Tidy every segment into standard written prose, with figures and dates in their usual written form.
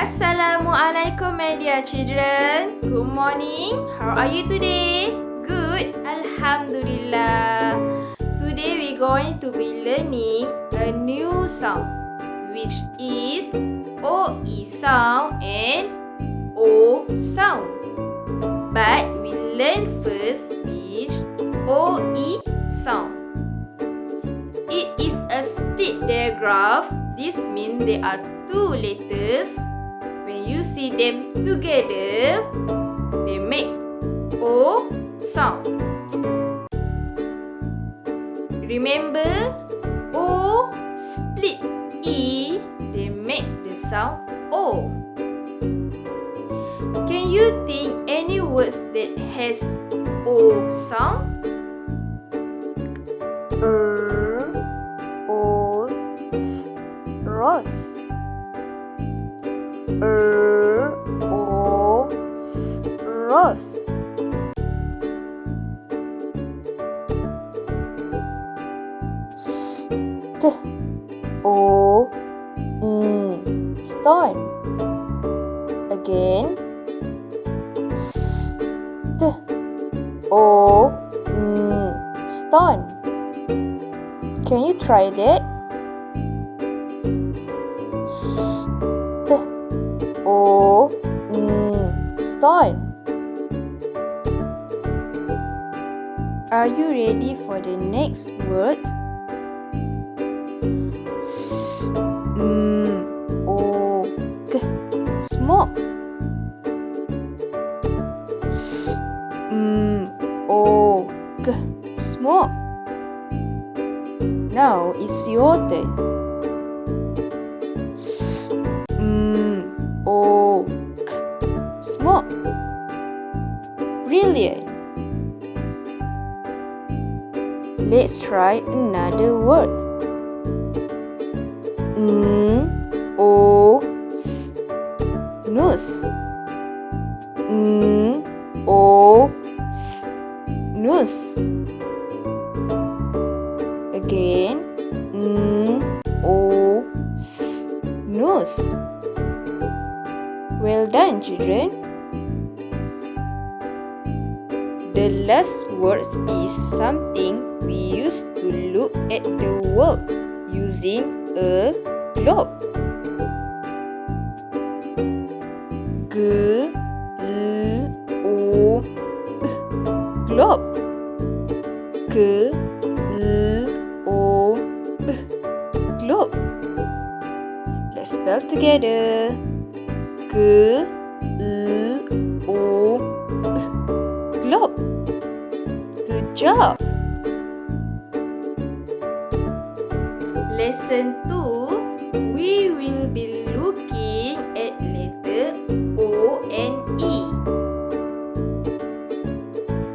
Assalamualaikum my dear children. Good morning. How are you today? Good. Alhamdulillah. Today we going to be learning a new sound, which is OE sound and O sound. But we learn first which OE sound. It is a split digraph. This means there are two letters. When you see them together, they make O sound. Remember, O split E, they make the sound O. Can you think any words that has O sound? Rose. Rose. Stone. Again. Stone. Can you try that? Stone. Are you ready for the next word? Smoke. Smoke. Now it's your turn. Smoke. Brilliant. Let's try another word. Nose. Nose. Again. Nose. Well done, children. The last word is something we use to look at the world using a globe. Globe. Globe. Let's spell together. Globe. Good job. Lesson 2, we will be looking at letter O and E.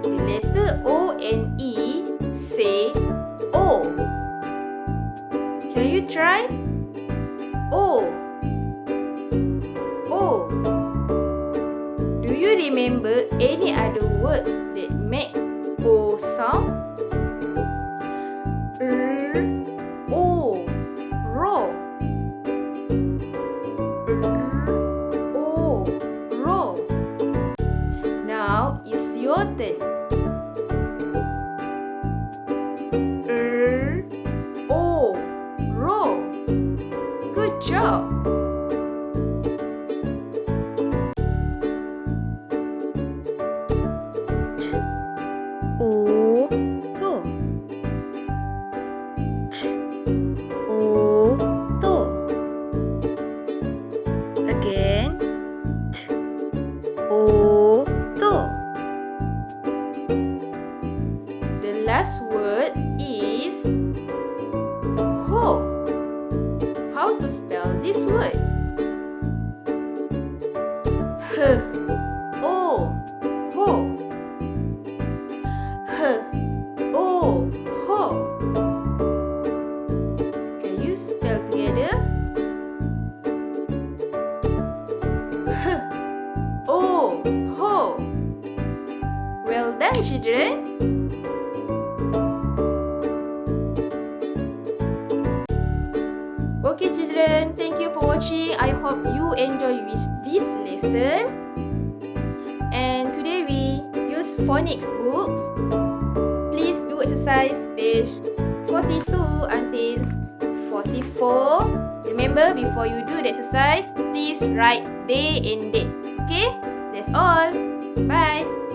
The letter O and E say O. Can you try? O. O. Do you remember any other words that make O sound? O. Ro. O. Ro. Now it's your turn. O. Ro. Good job. Again. The last word is ho. How to spell this word? Ho. Ho. Can you spell together? Ho. Well done, children. Okay, children. Thank you for watching. I hope you enjoy this lesson. And today we use phonics books. Please do exercise page 42 until 44. Remember, before you do the exercise, please write day and date. Okay? That's all. Bye.